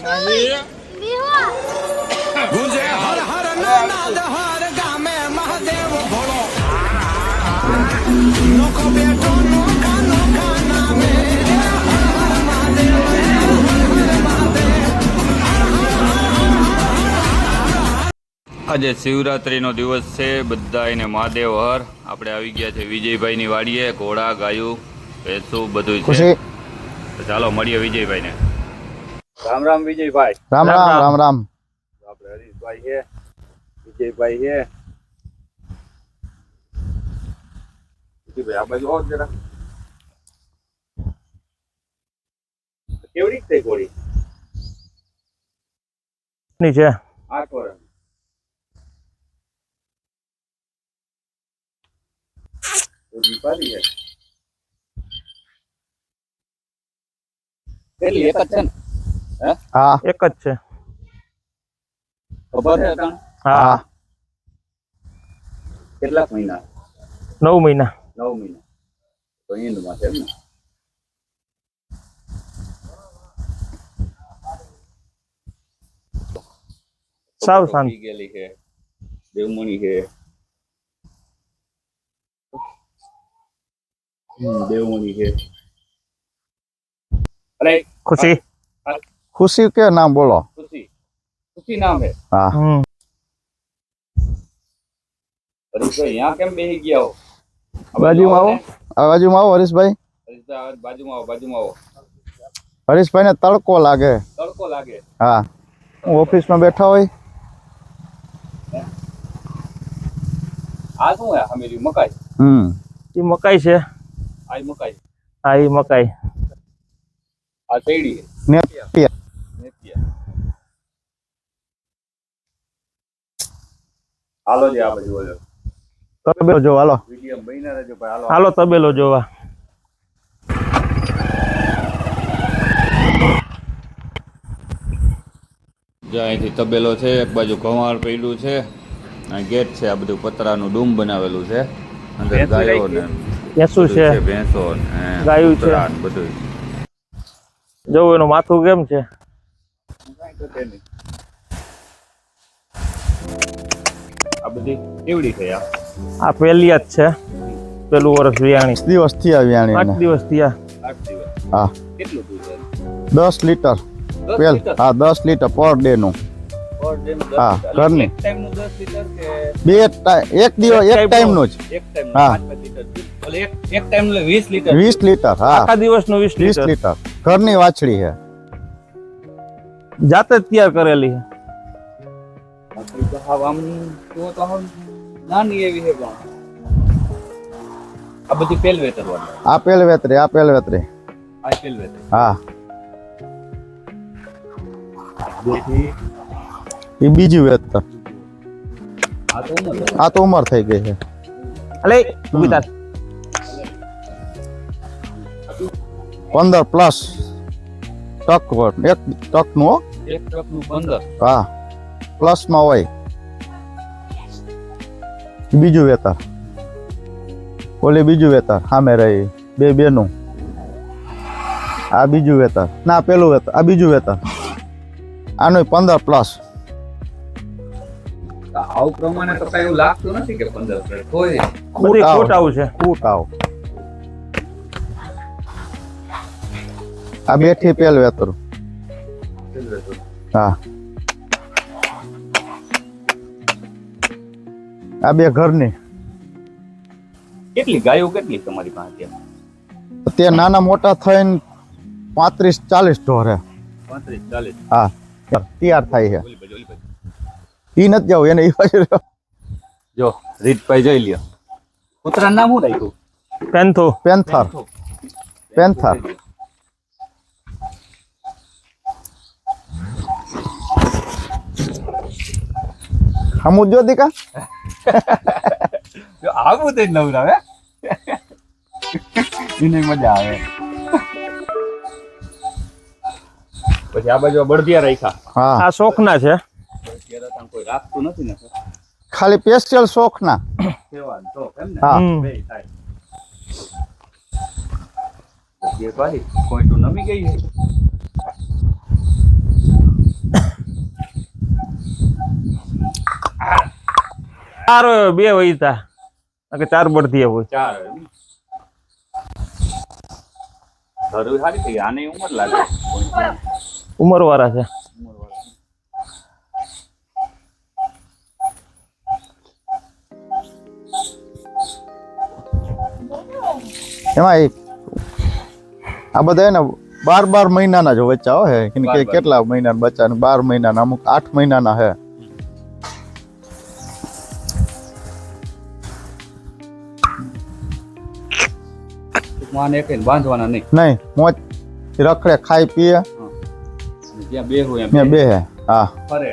ગુંજે હર હર નાદ હર ગામે મહાદેવ ભોળો નોખો બેઠો નોખા નોખા નામે આજે શિવરાત્રીનો દિવસ છે, બધા એને મહાદેવ હર. આપણે આવી ગયા છે વિજયભાઈની વાડીએ. ઘોડા ગાયું ભેંસું બધું છે. તો ચાલો મળીએ વિજયભાઈને. રામ રામ વિજયભાઈ. રામ રામ રામ રામ. આપણે હરીશભાઈ છે, વિજયભાઈ છે. વિજયભાઈ આ બાજુ આવો જરા. કેવડી થઈ ઘોડી? ની છે 8 વર્ષ. કેટલી એક જ છે ને? હા એક જ છે. ખબર છે તને? હા કેટલાક મહિના? 9 મહિના. 9 મહિના. તો એન્ડમાં છે એમ ને? સાવ શાંત. ગેલી છે, દેવમણી છે. દેવમણી છે. અરે ખુશી ખુશી કે નામ બોલો? ખુશી. ખુશી નામ છે. હા અરે તો અહીંયા કેમ બેસી ગયા હો? બાજુમાં આવો, આ બાજુમાં આવો હરીશભાઈ. હરીશભાઈ બાજુમાં આવો, બાજુમાં આવો. હરીશભાઈ ને તડકો લાગે. તડકો લાગે? હા, હું ઓફિસમાં બેઠા હોય. આ શું હે? હમેરી મકાઈ. એ મકાઈ છે. આ મકાઈ. હા એ મકાઈ. આ શેરડી છે. નેપિયા. નેપિયા. હાલો જે આ બાજુ બોલો. તબેલો જો હાલો. વિડીયો બહીના રહેજો ભાઈ. હાલો હાલો તબેલો જોવા. જ્યાં અહીંથી તબેલો છે, એક બાજુ કવાડ પડ્યું છે, આ ગેટ છે. આ બધું પતરાનું ડૂમ બનાવેલું છે. અંદર ગાયો ને ભેંસું છે, ભેંસો ને ગાયું છે બધું. જોવું એનું માથું કેમ છે. આ બધી કેવડી છે? આ પહેલી જ છે. પેલું વર્ષ વિયાણી. દિવસ થયા વિયાણી. 8 દિવસ થયા. 8 દિવસ. હા. કેટલું દૂધ છે? 10 લીટર. હા 10 લીટર પર ડે નું. હા ઘરની. એક ટાઈમ નું 10 લીટર કે એક દિવસ એક ટાઈમ નું જ? એક ટાઈમ હા. 5 લીટર દૂધ. ઓલે એક ટાઈમ નું 20 લીટર. 20 લીટર. હા આખા દિવસ નું 20 20 લીટર. ઘરની વાછડી છે, જાતે જ તૈયાર કરેલી છે. આમ જો તો આમ નાની એવી છે પણ આ બધી પેલવેતર વાળી. આ પેલવેતરી. આ પેલવેતરી. આ પેલવેતર. હા દેખી એ બીજી વેતર. આ તો ઉમર. આ તો ઉંમર થઈ ગઈ છે. અલે ઊભી થાર. 15 પ્લસ ટક એક ટક નું. એક ટ્રક નું 15. હા પ્લસ માં હોય. બીજું વેતર. ઓલી બીજું વેતર સામે રહી બે બેનું. આ બીજું વેતર. ના પેલું વેતર. આ બીજું વેતર. આનું 15 પ્લસ. આવું પ્રમાણે તો કઈ એવું લાગતું નથી કે 15 ટ્રક હોય. બધી ખોટાવું છે. ખોટાવ. આ બેઠી પેલ વેતર. હા આ બે ઘરની. કેટલી ગાયો કેટલી તમારી પાસે? તે નાના મોટા થઈને 35-40 ઢોર હે. 35-40. હા તૈયાર થાય છે. ઈ નથી જાવ એને ઈ બાજુ જો રીતભાઈ જોઈ લ્યો. કૂતરાનું નામ શું રાખ્યું? પેન્થો. પેન્થર. પેન્થર. હમુ જો દીકા જો આવું તે નવરાવે એને મજા આવે. પછી આ બાજુ બળદિયા રાખ્યા. હા આ શોખના છે. કોઈ રાખતું નથી ને ખાલી સ્પેશિયલ શોખના. કેવા શોખ એમ ને? હા બે થાય. એ ભાઈ કોઈ તો નમી ગઈ છે. ચાર હોય, બે વહીતા કે ચાર બળથી હોય. 4 ધરું સારી થઈ આની ઉંમર લાગે ઉંમર વાળા છે. એમાં આ બધા હે ને 12 મહિનાના જો બચ્ચા હે કે કેટલા મહિનાના બચ્ચા ને 12 મહિનાના અમુક 8 મહિનાના હે. માને એક બાંધવાના નહીં નહીં મોજ રખડે ખાઈ પીએ જ્યાં બે હોય મેં બે હે. હા ફરે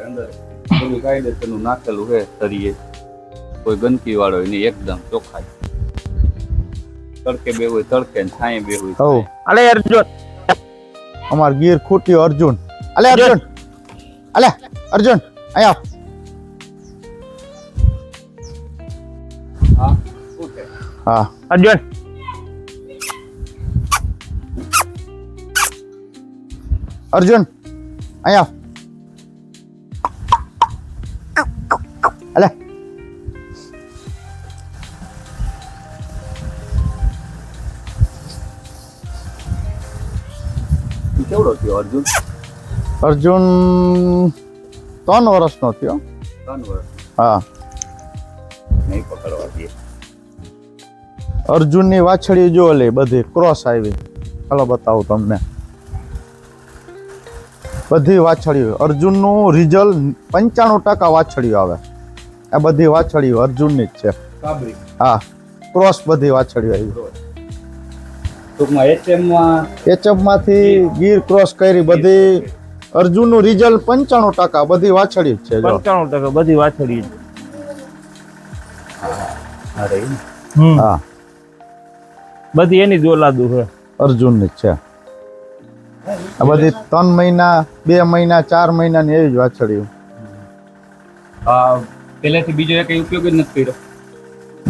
અંદર બધું કાયદેસરનું નાખેલું છે તરીએ કોઈ ગંદકી વાળો નહીં એકદમ ચોખ્ખાઈ તડકે બે હોય તડકે ને છાંયે બે હોય હો અલે અર્જુન અમાર ગીર ખૂટ્યો અર્જુન. અલે અર્જુન અલે અર્જુન આયા. હા શું છે હા અર્જુન અર્જુન આયા. અલે કેવડો થયો અર્જુન અર્જુન 3 વર્ષનો થયો. 3 વર્ષ હા નહીં પકડવા દે અર્જુનની વાછડી જો લે બધી ક્રોસ આવી. ચાલો બતાવું તમને બધી વાછડીઓ. અર્જુનનું રિઝલ્ટ 95% વાછડીઓ આવે. આ બધી વાછડીઓ અર્જુનની જ છે. કાબરી હા ક્રોસ બધી વાછડીઓ આવી. ટૂંકમાં એચએમમાં એચએફ માંથી ગીર ક્રોસ કરી બધી. અર્જુનનું રિઝલ્ટ 95% બધી વાછડી જ છે જો. 95% બધી વાછડી. અરે હા બધી એની જ ઓલાદું છે. અર્જુનની જ છે. આ બધી 3 મહિના 2 મહિના 4 મહિનાની એવી જ વાછડીઓ. પહેલેથી બીજો એક ઉપયોગ જ નથી કર્યો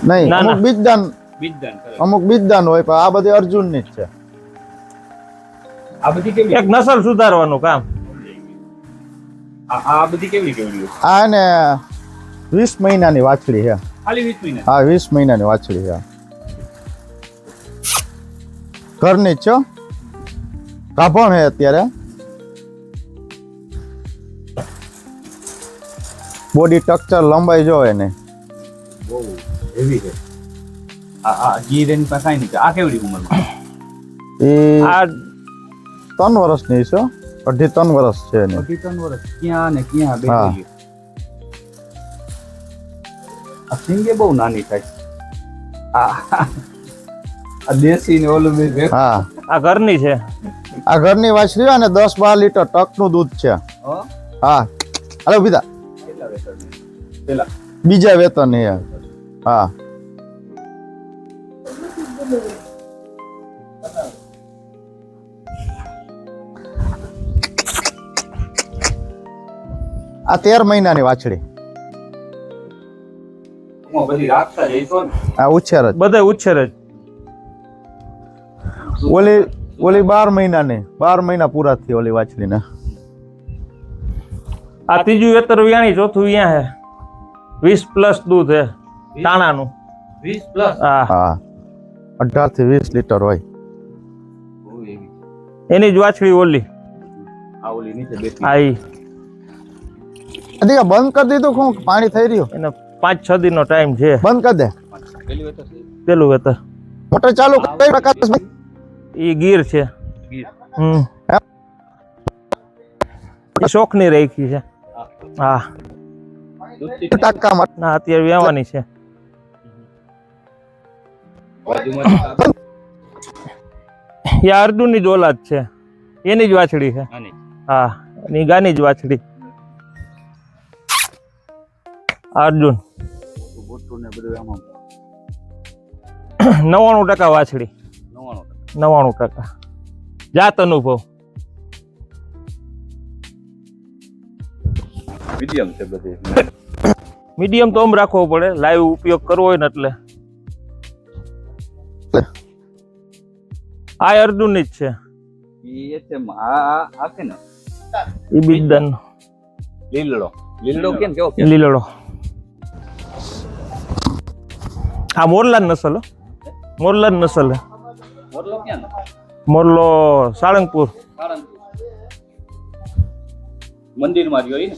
નહીં ના, અમુક ના. બીજદાન બીજદાન કરે અમુક બીજદાન હોય પણ આ બધી અર્જુનની જ છે. આ બધી કેવી એક નસલ સુધારવાનું કામ. આ બધી કેવી કેવડી આ ને 20 મહિનાની વાછડી છે. ખાલી 20 મહિના હા 20 મહિનાની વાછડી છે. ઘરની જ છો ગાભણ છે અત્યારે. બોડી સ્ટ્રક્ચર લંબાઈ જો એને બહુ હેવી છે આ ગીર એની પાસે કાંઈ નહીં આ કેવડી ઉંમરમાં એ આ 3 વર્ષની છે. 2.5-3 વર્ષ છે એની. 3 વર્ષ ક્યાં ને ક્યાં બે હા. આ સિંગે બહુ નાની થાય આ દેશી ને ઓલું બે હા આ ઘરની છે. આ ઘરની વાછડી અને 10-12 લીટર ટકનું દૂધ છે. હા હાલો બીજા કેટલા વેતર પેલા બીજા વેતન છે. હા આ 13 મહિનાની વાછડી. બધી રાખતા જઈશો ને આ ઉછેર જ. બધા ઉછેર જ. ઓલી 12 મહિનાની 12 મહિના પૂરા થઈ ઓલી વાછડીને. આ ત્રીજું વેતર વ્યાણી ચોથું વ્યા હે 20+ દૂધ હે તાણાનું. 20+. હા હા 18 થી 20 લીટર હોય. બહુ એવી એની જ વાછડી ઓલી. આ ઓલી નીચે બેઠી આ ઈ. અધિકા બંધ કરી દીધું શું પાણી થઈ રહ્યું? એને 5-6 દિનનો ટાઈમ છે. બંધ કરી દે. પેલી વેતર છે પેલું વેતર મોટર ચાલુ કરી પ્રકાશભાઈ. ઈ ગીર છે. ગીર એ શોખની રાખી છે. હા દૂધથી ટાંકામાં ના અત્યારે વેવાની છે. બાજુમાં એ અર્જુનની જ ઓલાદ છે. એની જ વાછડી છે. આની હા એની ગાની જ વાછડી. અર્જુન બોટું ને બધું આમાં 99% વાછડી. 99% 99% જાત અનુભવ. મીડિયમ છે બધી મીડિયમ તો આમ રાખવો પડે લાઈવ ઉપયોગ કરવો હોય ને એટલે. આ અર્જુનની જ છે. ઈ એચએમ આ કે ને એ બીજદાન લીલડો કેમ કેવો કે લીલડો. આ મોરલા નસલ હો. મોરલા નસલ હે. મોરલો ક્યાં ને મોરલો સાળંગપુર. મંદિરમાં જ ગઈ ને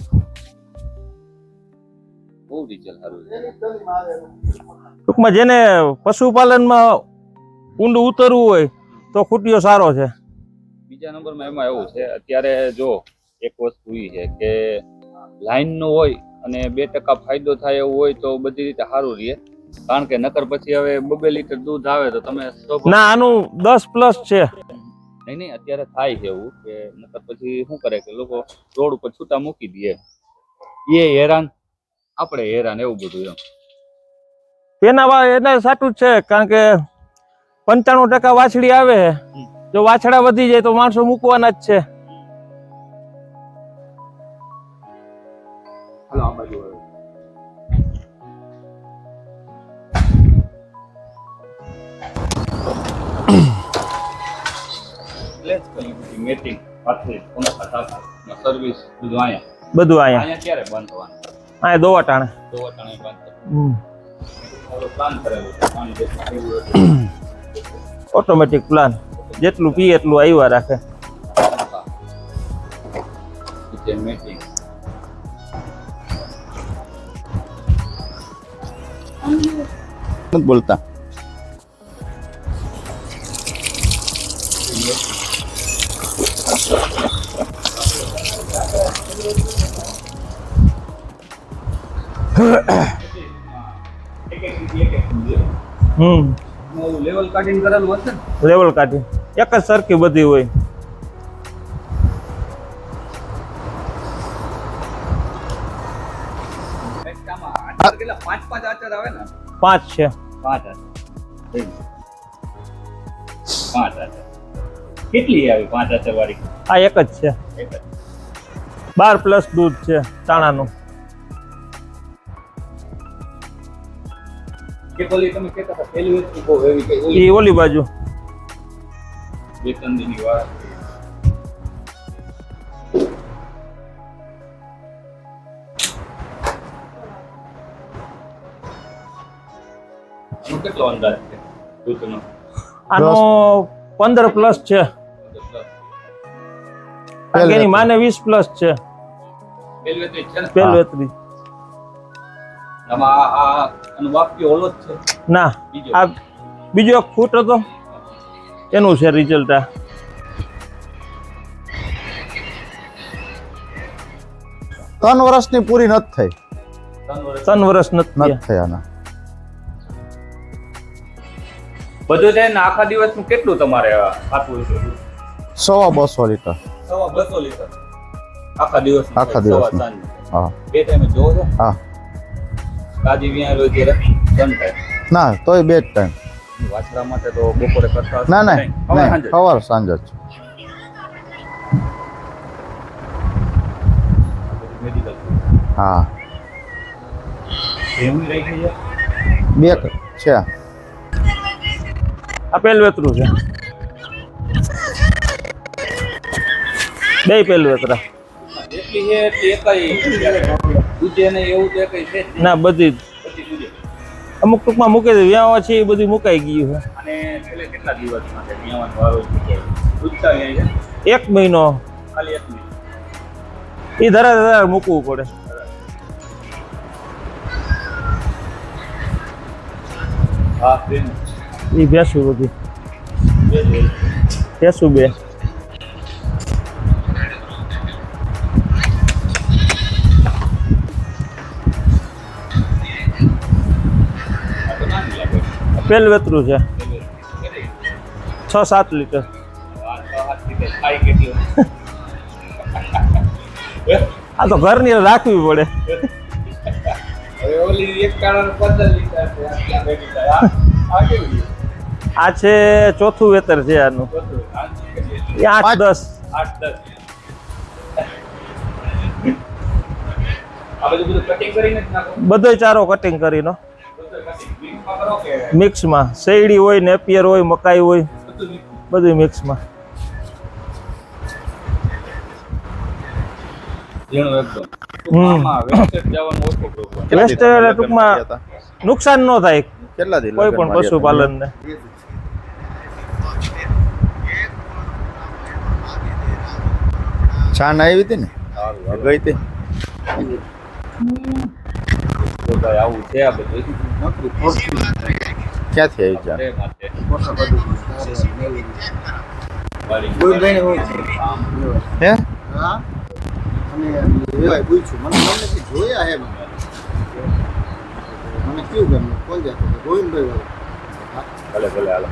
બહુ રિઝલ્ટ સારું છે. ટૂંકમાં જેને પશુપાલનમાં ઊંડું ઉતરવું હોય તો ખૂટીયો સારો છે. બીજા નંબરમાં એમાં એવું છે અત્યારે જો એક વસ્તુ એ છે કે લાઈન નું હોય અને 2% ફાયદો થાય એવું હોય તો બધી રીતે સારું રહે. કારણ કે નકર પછી હવે 2 લીટર દૂધ આવે તો તમે ના આનું 10+ છે. નહીં અત્યારે થાય છે એવું કે નકર પછી શું કરે કે લોકો રોડ ઉપર છૂટા મૂકી દે એ હેરાન આપણે હેરાન એવું બધું એમ. એના એને સાચું જ છે કારણ કે 95% વાછડી આવે છે. જો વાછડા વધી જાય તો માણસો મૂકવાના જ છે. હાલો આ બાજુ આવે. મેટિંગ પાથરી કોના ખાતા સર્વિસ બધું અહીંયા બધું અહીંયા અહીંયા ક્યારે બંધ થવાનું અહીંયા દોવા ટાણે. તો વટાણે બંધ હમ. પ્લાન કરેલું છે પાણી જેટલું આવ્યું ઓટોમેટિક પ્લાન જેટલું પીએ એટલું આવ્યા રાખે. હતું મેટિંગ નથી બોલતા. લેવલ કાઢીને કરેલું હશે ને લેવલ કાઢી એક જ સરખી બધી હોય. કેટલા 5 આચર આવે ને 5 છે. 5 આચર 5 આચર કેટલી આવી 5 આચર વાળી આ એક જ છે. એક જ 12+ દૂધ છે ચાણાનું. કે બોલી તમે કહેતા હતા પહેલી વસ્તુ બહુ એવી કે એ ઓલી બાજુ બે ત્રણ દિનની વાર આનો કેટલો અંદાજ છે દૂધનો આનો 15+ છે. કારણ કે એની માને 20+ છે. પહેલી વસ્તુ છે ને પહેલવેતરી આમાં આ આનો વાક્ય ઓલો જ છે ના બીજો આ બીજો એક ફૂટ હતો એનું છે રિઝલ્ટ. આ 3 વર્ષની પૂરી નથી થઈ. 3 વર્ષ નથી નથી થયા. થઈ આના. બધું છે ને આખા દિવસનું કેટલું તમારે આપવું છે 100-200 લીટર. 200 લીટર આખા દિવસ આખા દિવસનું. હા બે ટાઈમે જોવો છો હા. તાજી વ્યાય હોય ત્યારે ત્રણ ટાઈમ ના તોય 2 ટાઈમ. વાછડા માટે તો બપોરે કરતા હશો? ના ના નહીં, સવારે નહીં, સાંજે. સવાર સાંજ જ. મેડિકલ હા એમ રહી ગઈ છે 2 છે. આ પહેલવેતરું છે. બે પહેલવેતરા જેટલી છે એટલી એકઈ દૂધે ને એવું તો એકઈ છે જ નહીં. ના બધી જ. પછી દૂધે અમુક ટૂંકમાં મૂકી દે વ્યાવા છે એ બધું મુકાઈ ગયું છે. અને છેલ્લે કેટલા દિવસ માટે નિયમન વાળો છે દૂધતા અહીંયા છે 1 મહિનો ખાલી 1 મિનિટ એ ધરા મૂકવું પડે. હા બેન એ ભેંસું બધી બે દિવસ. ભેંસું 2 આ તો નાની લાગે પહેલવેતરું છે કેટલી? 6-7 લીટર. આ તો હાથ રીતે ખાઈ કેટલું આ તો ઘરની રાખવી પડે. હવે ઓલી એક કાળાનું 15 લીટર છે આ ક્યાં ભેગી થાય આ કેવી આ છે ચોથું વેતર છે આનું. બધું આ કેટલી? એ 8-10 8-10 આ બધું કટિંગ કરીને જ નાખો બધો ચારો કટિંગ કરીને બધું cutting. મિક્સમાં કરો કે મિક્સમાં શેરડી હોય નેપિયર હોય મકાઈ હોય બધું mix? બધું મિક્સમાં. ઝીણું એકદમ હમ. આમાં wastage જવાનું ઓછું કરવું. વેસ્ટ ટૂંકમાં નુકસાન ન થાય કેટલા દી કોઈ પણ પશુપાલન ને છાન આવી હતી ને ગઈ હતી તો ભાઈ આવું છે આ બધું ક્યાંથી આવી ચા હે ભલે ભલે હાલો